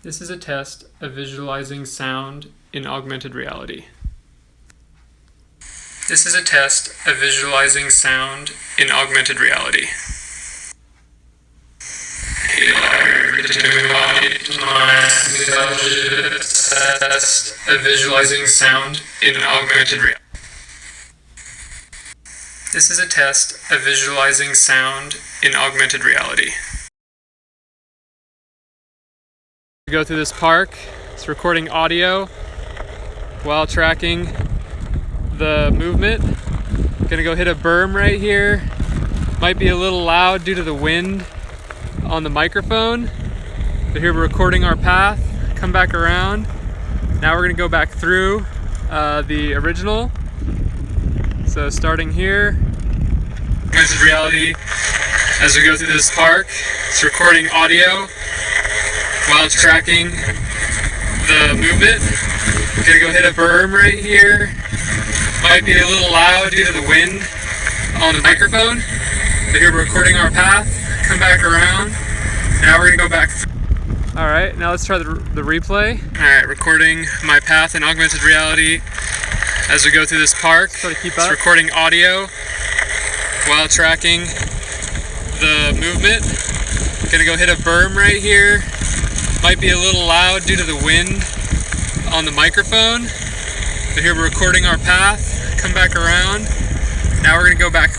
This is a test of visualizing sound in augmented reality. This is a test of visualizing sound in augmented reality. Test of visualizing sound in augmented reality. This is a test of visualizing sound in augmented reality. Go through this park. It's recording audio while tracking the movement. Gonna go hit a berm right here. Might be a little loud due to the wind on the microphone, but here we're recording our path. Come back around. Now we're gonna go back through the original. So starting here, augmented reality. As we go through this park, it's recording audio while tracking the movement. Gonna go hit a berm right here. Might be a little loud due to the wind on the microphone, but here we're recording our path. Come back around. Now we're gonna go back. Alright, now let's try the replay. Alright, recording my path in augmented reality as we go through this park. Try to keep up. It's recording audio while tracking the movement. Gonna go hit a berm right here. Might be a little loud due to the wind on the microphone, but here we're recording our path. Come back around. Now we're gonna go back.